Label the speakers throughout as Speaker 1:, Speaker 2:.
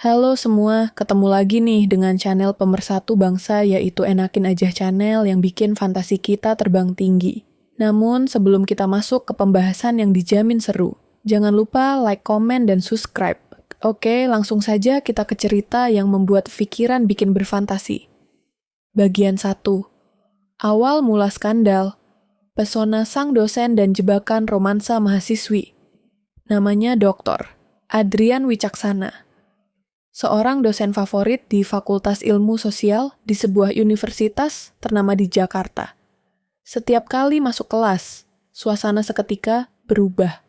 Speaker 1: Halo semua, ketemu lagi nih dengan channel pemersatu bangsa yaitu Enakin Aja Channel yang bikin fantasi kita terbang tinggi. Namun sebelum kita masuk ke pembahasan yang dijamin seru, jangan lupa like, komen, dan subscribe. Oke, langsung saja kita ke cerita yang membuat pikiran bikin berfantasi. Bagian 1. Awal mula skandal. Pesona sang dosen dan jebakan romansa mahasiswi. Namanya Dr. Adrian Wicaksana. Seorang dosen favorit di Fakultas Ilmu Sosial di sebuah universitas ternama di Jakarta. Setiap kali masuk kelas, suasana seketika berubah.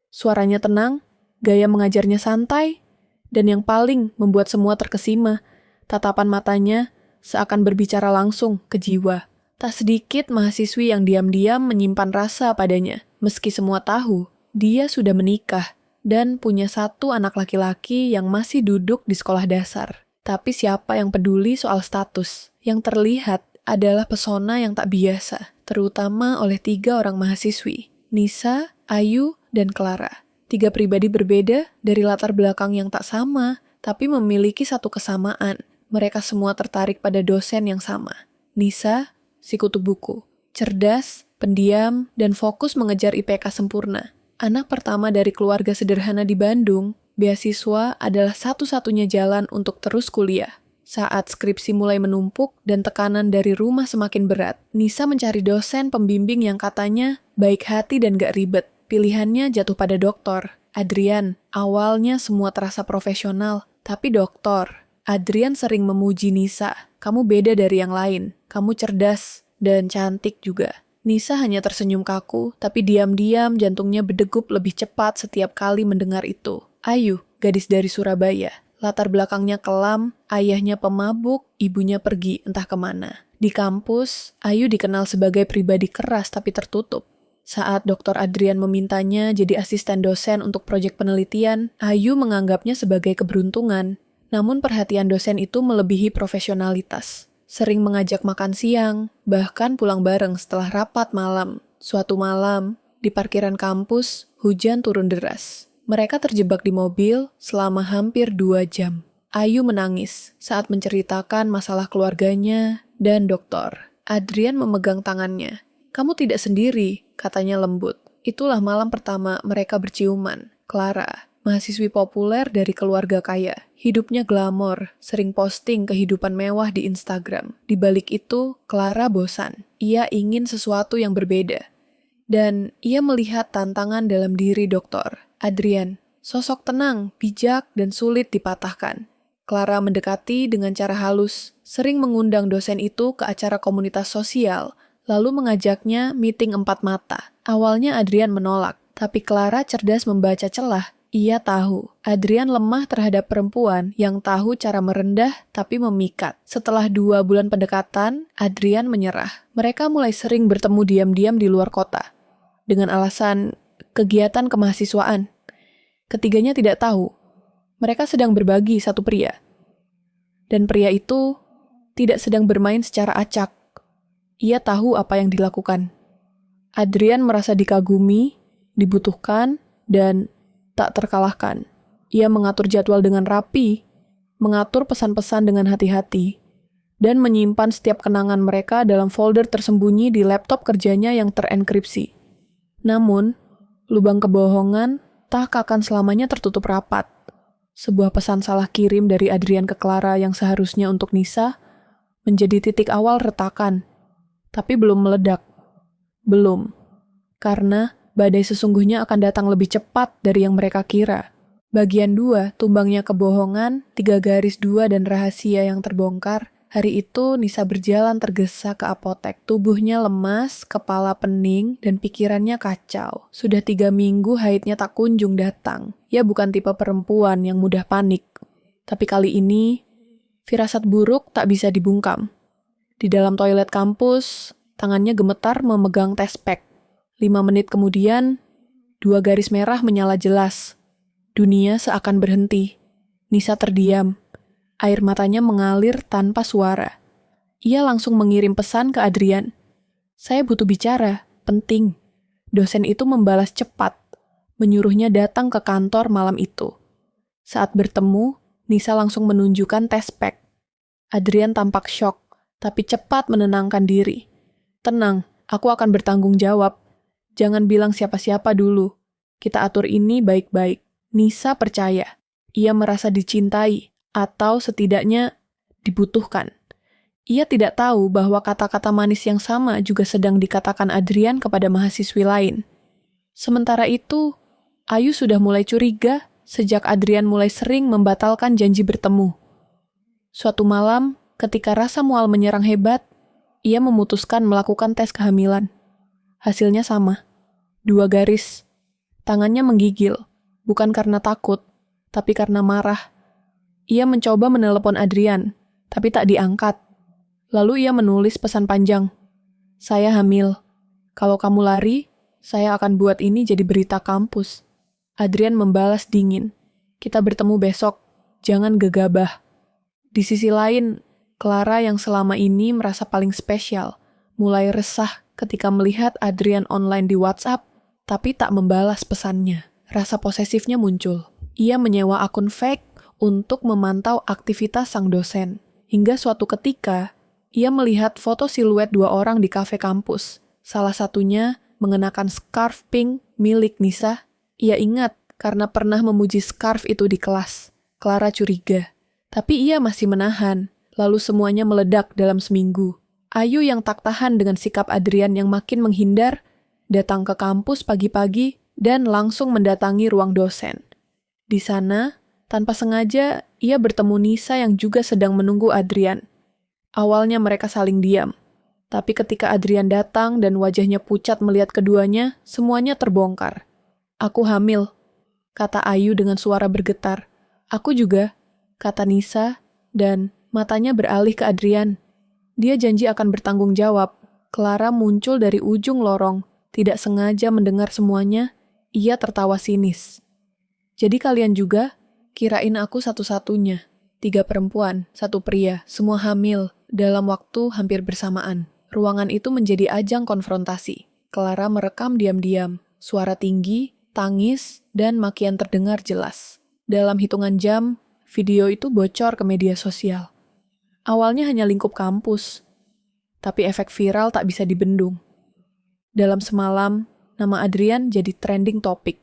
Speaker 1: Suaranya tenang, gaya mengajarnya santai, dan yang paling membuat semua terkesima, tatapan matanya seakan berbicara langsung ke jiwa. Tak sedikit mahasiswi yang diam-diam menyimpan rasa padanya, meski semua tahu dia sudah menikah dan punya satu anak laki-laki yang masih duduk di sekolah dasar. Tapi siapa yang peduli soal status? Yang terlihat adalah pesona yang tak biasa, terutama oleh 3 orang mahasiswi, Nisa, Ayu, dan Clara. 3 pribadi berbeda dari latar belakang yang tak sama, tapi memiliki satu kesamaan. Mereka semua tertarik pada dosen yang sama. Nisa, si kutu buku, cerdas, pendiam, dan fokus mengejar IPK sempurna. Anak pertama dari keluarga sederhana di Bandung, beasiswa adalah satu-satunya jalan untuk terus kuliah. Saat skripsi mulai menumpuk dan tekanan dari rumah semakin berat, Nisa mencari dosen pembimbing yang katanya baik hati dan gak ribet. Pilihannya jatuh pada Dr. Adrian. Awalnya semua terasa profesional, tapi Dr. Adrian sering memuji Nisa. Kamu beda dari yang lain, kamu cerdas dan cantik juga. Nisa hanya tersenyum kaku, tapi diam-diam jantungnya berdegup lebih cepat setiap kali mendengar itu. Ayu, gadis dari Surabaya. Latar belakangnya kelam, ayahnya pemabuk, ibunya pergi entah kemana. Di kampus, Ayu dikenal sebagai pribadi keras tapi tertutup. Saat Dr. Adrian memintanya jadi asisten dosen untuk proyek penelitian, Ayu menganggapnya sebagai keberuntungan. Namun perhatian dosen itu melebihi profesionalitas. Sering mengajak makan siang, bahkan pulang bareng setelah rapat malam. Suatu malam, di parkiran kampus, hujan turun deras. Mereka terjebak di mobil selama hampir 2 jam. Ayu menangis saat menceritakan masalah keluarganya dan dokter. Adrian memegang tangannya. Kamu tidak sendiri, katanya lembut. Itulah malam pertama mereka berciuman. Clara, mahasiswi populer dari keluarga kaya. Hidupnya glamor, sering posting kehidupan mewah di Instagram. Di balik itu, Clara bosan. Ia ingin sesuatu yang berbeda. Dan ia melihat tantangan dalam diri Dr. Adrian. Sosok tenang, bijak, dan sulit dipatahkan. Clara mendekati dengan cara halus, sering mengundang dosen itu ke acara komunitas sosial, lalu mengajaknya meeting 4 mata. Awalnya Adrian menolak, tapi Clara cerdas membaca celah. Ia tahu, Adrian lemah terhadap perempuan yang tahu cara merendah tapi memikat. Setelah 2 bulan pendekatan, Adrian menyerah. Mereka mulai sering bertemu diam-diam di luar kota. Dengan alasan kegiatan kemahasiswaan. Ketiganya tidak tahu, mereka sedang berbagi satu pria. Dan pria itu tidak sedang bermain secara acak. Ia tahu apa yang dilakukan. Adrian merasa dikagumi, dibutuhkan, dan tak terkalahkan. Ia mengatur jadwal dengan rapi, mengatur pesan-pesan dengan hati-hati, dan menyimpan setiap kenangan mereka dalam folder tersembunyi di laptop kerjanya yang terenkripsi. Namun, lubang kebohongan tak akan selamanya tertutup rapat. Sebuah pesan salah kirim dari Adrian ke Clara yang seharusnya untuk Nisa menjadi titik awal retakan, tapi belum meledak. Belum. Karena badai sesungguhnya akan datang lebih cepat dari yang mereka kira. Bagian 2, tumbangnya kebohongan, 3 garis 2 dan rahasia yang terbongkar. Hari itu Nisa berjalan tergesa ke apotek. Tubuhnya lemas, kepala pening, dan pikirannya kacau. Sudah 3 minggu haidnya tak kunjung datang. Ia bukan tipe perempuan yang mudah panik. Tapi kali ini, firasat buruk tak bisa dibungkam. Di dalam toilet kampus, tangannya gemetar memegang tespek. 5 menit kemudian, 2 garis merah menyala jelas. Dunia seakan berhenti. Nisa terdiam. Air matanya mengalir tanpa suara. Ia langsung mengirim pesan ke Adrian. Saya butuh bicara, penting. Dosen itu membalas cepat, menyuruhnya datang ke kantor malam itu. Saat bertemu, Nisa langsung menunjukkan tes pack. Adrian tampak syok, tapi cepat menenangkan diri. Tenang, aku akan bertanggung jawab. Jangan bilang siapa-siapa dulu. Kita atur ini baik-baik. Nisa percaya. Ia merasa dicintai, atau setidaknya dibutuhkan. Ia tidak tahu bahwa kata-kata manis yang sama juga sedang dikatakan Adrian kepada mahasiswi lain. Sementara itu, Ayu sudah mulai curiga sejak Adrian mulai sering membatalkan janji bertemu. Suatu malam, ketika rasa mual menyerang hebat, ia memutuskan melakukan tes kehamilan. Hasilnya sama. 2 garis. Tangannya menggigil, bukan karena takut, tapi karena marah. Ia mencoba menelepon Adrian, tapi tak diangkat. Lalu ia menulis pesan panjang. Saya hamil. Kalau kamu lari, saya akan buat ini jadi berita kampus. Adrian membalas dingin. Kita bertemu besok. Jangan gegabah. Di sisi lain, Clara yang selama ini merasa paling spesial, mulai resah ketika melihat Adrian online di WhatsApp, tapi tak membalas pesannya. Rasa posesifnya muncul. Ia menyewa akun fake untuk memantau aktivitas sang dosen. Hingga suatu ketika, ia melihat foto siluet 2 orang di kafe kampus. Salah satunya mengenakan scarf pink milik Nisa. Ia ingat karena pernah memuji scarf itu di kelas. Clara curiga. Tapi ia masih menahan, lalu semuanya meledak dalam seminggu. Ayu yang tak tahan dengan sikap Adrian yang makin menghindar, datang ke kampus pagi-pagi dan langsung mendatangi ruang dosen. Di sana, tanpa sengaja, ia bertemu Nisa yang juga sedang menunggu Adrian. Awalnya mereka saling diam, tapi ketika Adrian datang dan wajahnya pucat melihat keduanya, semuanya terbongkar. Aku hamil, kata Ayu dengan suara bergetar. Aku juga, kata Nisa, dan matanya beralih ke Adrian. Dia janji akan bertanggung jawab. Clara muncul dari ujung lorong, tidak sengaja mendengar semuanya. Ia tertawa sinis. Jadi kalian juga? Kirain aku satu-satunya. 3 perempuan, 1 pria, semua hamil, dalam waktu hampir bersamaan. Ruangan itu menjadi ajang konfrontasi. Clara merekam diam-diam, suara tinggi, tangis, dan makian terdengar jelas. Dalam hitungan jam, video itu bocor ke media sosial. Awalnya hanya lingkup kampus, tapi efek viral tak bisa dibendung. Dalam semalam, nama Adrian jadi trending topik.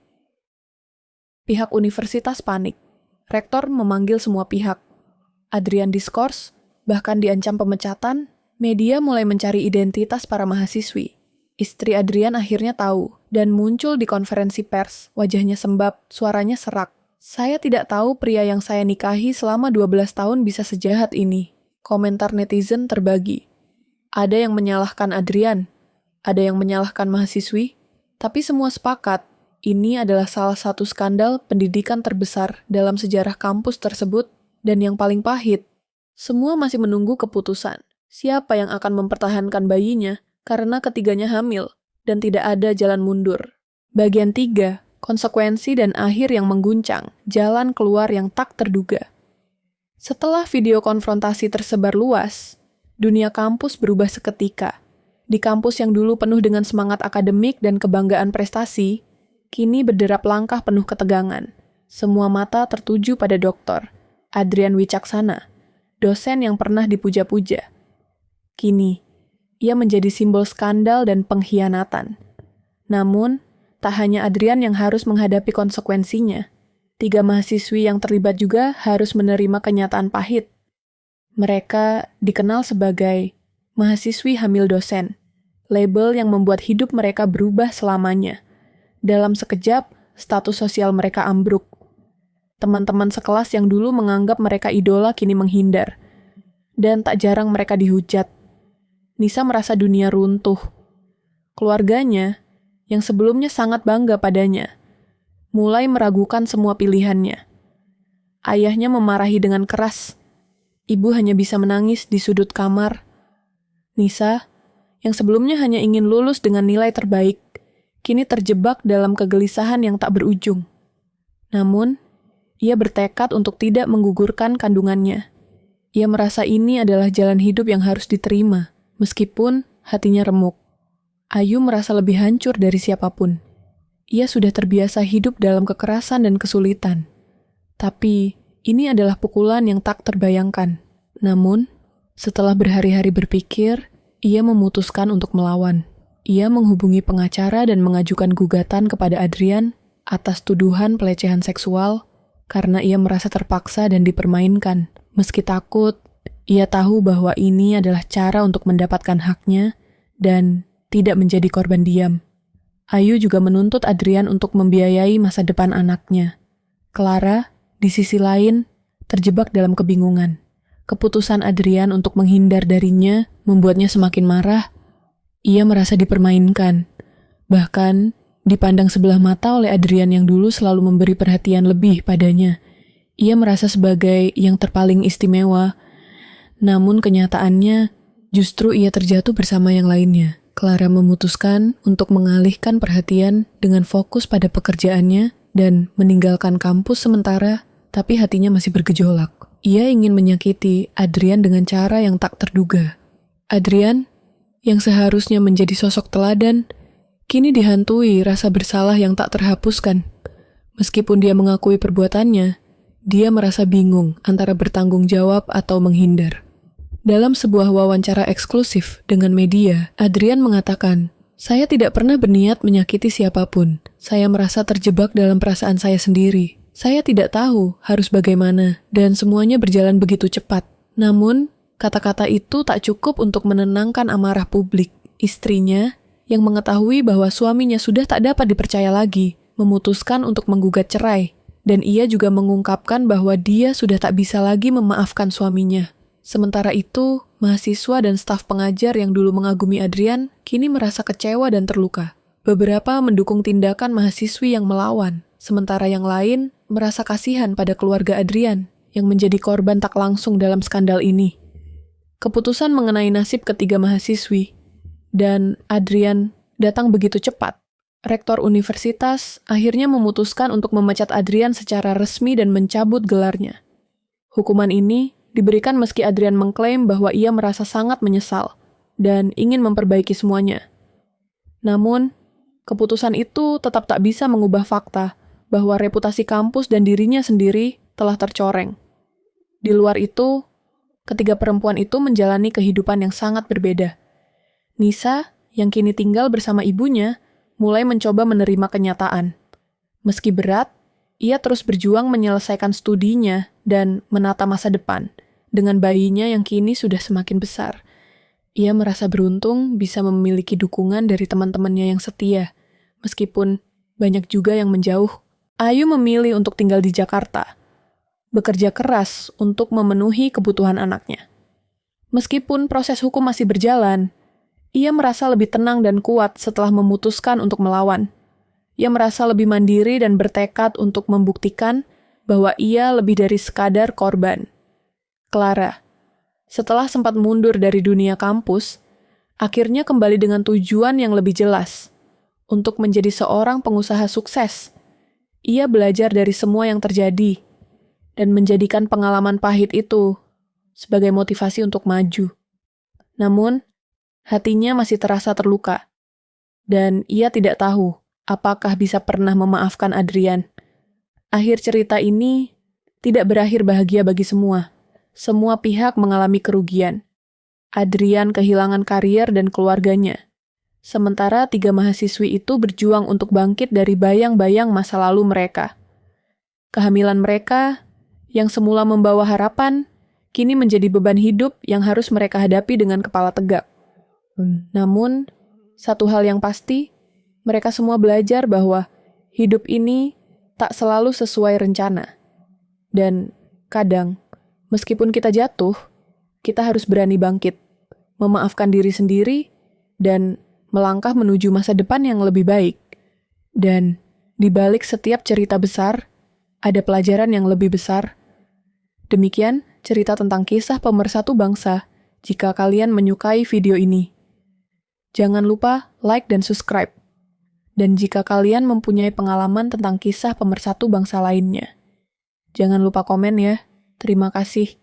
Speaker 1: Pihak universitas panik. Rektor memanggil semua pihak. Adrian diskors, bahkan diancam pemecatan. Media mulai mencari identitas para mahasiswi. Istri Adrian akhirnya tahu dan muncul di konferensi pers. Wajahnya sembab, suaranya serak. Saya tidak tahu pria yang saya nikahi selama 12 tahun bisa sejahat ini. Komentar netizen terbagi. Ada yang menyalahkan Adrian, ada yang menyalahkan mahasiswi, tapi semua sepakat, ini adalah salah satu skandal pendidikan terbesar dalam sejarah kampus tersebut, dan yang paling pahit, semua masih menunggu keputusan. Siapa yang akan mempertahankan bayinya karena ketiganya hamil, dan tidak ada jalan mundur. Bagian 3. Konsekuensi dan akhir yang mengguncang, jalan keluar yang tak terduga. Setelah video konfrontasi tersebar luas, dunia kampus berubah seketika. Di kampus yang dulu penuh dengan semangat akademik dan kebanggaan prestasi, kini berderap langkah penuh ketegangan. Semua mata tertuju pada Dr. Adrian Wicaksana, dosen yang pernah dipuja-puja. Kini, ia menjadi simbol skandal dan pengkhianatan. Namun, tak hanya Adrian yang harus menghadapi konsekuensinya. 3 mahasiswi yang terlibat juga harus menerima kenyataan pahit. Mereka dikenal sebagai mahasiswi hamil dosen, label yang membuat hidup mereka berubah selamanya. Dalam sekejap, status sosial mereka ambruk. Teman-teman sekelas yang dulu menganggap mereka idola kini menghindar. Dan tak jarang mereka dihujat. Nisa merasa dunia runtuh. Keluarganya, yang sebelumnya sangat bangga padanya, mulai meragukan semua pilihannya. Ayahnya memarahi dengan keras. Ibu hanya bisa menangis di sudut kamar. Nisa, yang sebelumnya hanya ingin lulus dengan nilai terbaik, kini terjebak dalam kegelisahan yang tak berujung. Namun, ia bertekad untuk tidak menggugurkan kandungannya. Ia merasa ini adalah jalan hidup yang harus diterima, meskipun hatinya remuk. Ayu merasa lebih hancur dari siapapun. Ia sudah terbiasa hidup dalam kekerasan dan kesulitan. Tapi, Ini adalah pukulan yang tak terbayangkan. Namun, setelah berhari-hari berpikir, ia memutuskan untuk melawan. Ia menghubungi pengacara dan mengajukan gugatan kepada Adrian atas tuduhan pelecehan seksual karena ia merasa terpaksa dan dipermainkan. Meski takut, ia tahu bahwa ini adalah cara untuk mendapatkan haknya dan tidak menjadi korban diam. Ayu juga menuntut Adrian untuk membiayai masa depan anaknya. Clara, di sisi lain, terjebak dalam kebingungan. Keputusan Adrian untuk menghindar darinya membuatnya semakin marah. Ia merasa dipermainkan. Bahkan, dipandang sebelah mata oleh Adrian yang dulu selalu memberi perhatian lebih padanya. Ia merasa sebagai yang terpaling istimewa. Namun kenyataannya, justru ia terjatuh bersama yang lainnya. Clara memutuskan untuk mengalihkan perhatian dengan fokus pada pekerjaannya dan meninggalkan kampus sementara, tapi hatinya masih bergejolak. Ia ingin menyakiti Adrian dengan cara yang tak terduga. Adrian, yang seharusnya menjadi sosok teladan, kini dihantui rasa bersalah yang tak terhapuskan. Meskipun dia mengakui perbuatannya, dia merasa bingung antara bertanggung jawab atau menghindar. Dalam sebuah wawancara eksklusif dengan media, Adrian mengatakan, "Saya tidak pernah berniat menyakiti siapapun. Saya merasa terjebak dalam perasaan saya sendiri. Saya tidak tahu harus bagaimana, dan semuanya berjalan begitu cepat." Namun, kata-kata itu tak cukup untuk menenangkan amarah publik. Istrinya, yang mengetahui bahwa suaminya sudah tak dapat dipercaya lagi, memutuskan untuk menggugat cerai, dan ia juga mengungkapkan bahwa dia sudah tak bisa lagi memaafkan suaminya. Sementara itu, mahasiswa dan staf pengajar yang dulu mengagumi Adrian kini merasa kecewa dan terluka. Beberapa mendukung tindakan mahasiswi yang melawan, sementara yang lain merasa kasihan pada keluarga Adrian yang menjadi korban tak langsung dalam skandal ini. Keputusan mengenai nasib ketiga mahasiswi dan Adrian datang begitu cepat. Rektor universitas akhirnya memutuskan untuk memecat Adrian secara resmi dan mencabut gelarnya. Hukuman ini diberikan meski Adrian mengklaim bahwa ia merasa sangat menyesal dan ingin memperbaiki semuanya. Namun, keputusan itu tetap tak bisa mengubah fakta bahwa reputasi kampus dan dirinya sendiri telah tercoreng. Di luar itu, ketiga perempuan itu menjalani kehidupan yang sangat berbeda. Nisa, yang kini tinggal bersama ibunya, mulai mencoba menerima kenyataan. Meski berat, ia terus berjuang menyelesaikan studinya dan menata masa depan dengan bayinya yang kini sudah semakin besar. Ia merasa beruntung bisa memiliki dukungan dari teman-temannya yang setia, meskipun banyak juga yang menjauh. Ayu memilih untuk tinggal di Jakarta, bekerja keras untuk memenuhi kebutuhan anaknya. Meskipun proses hukum masih berjalan, ia merasa lebih tenang dan kuat setelah memutuskan untuk melawan. Ia merasa lebih mandiri dan bertekad untuk membuktikan bahwa ia lebih dari sekadar korban. Clara, setelah sempat mundur dari dunia kampus, akhirnya kembali dengan tujuan yang lebih jelas, untuk menjadi seorang pengusaha sukses. Ia belajar dari semua yang terjadi, dan menjadikan pengalaman pahit itu sebagai motivasi untuk maju. Namun, hatinya masih terasa terluka, dan ia tidak tahu apakah bisa pernah memaafkan Adrian. Akhir cerita ini tidak berakhir bahagia bagi semua. Semua pihak mengalami kerugian. Adrian kehilangan karier dan keluarganya. Sementara 3 mahasiswi itu berjuang untuk bangkit dari bayang-bayang masa lalu mereka. Kehamilan mereka, yang semula membawa harapan, kini menjadi beban hidup yang harus mereka hadapi dengan kepala tegak. Namun, satu hal yang pasti, mereka semua belajar bahwa hidup ini tak selalu sesuai rencana. Dan kadang, meskipun kita jatuh, kita harus berani bangkit, memaafkan diri sendiri, dan melangkah menuju masa depan yang lebih baik. Dan di balik setiap cerita besar, ada pelajaran yang lebih besar. Demikian cerita tentang kisah pemersatu bangsa. Jika kalian menyukai video ini, jangan lupa like dan subscribe. Dan jika kalian mempunyai pengalaman tentang kisah pemersatu bangsa lainnya, jangan lupa komen ya. Terima kasih.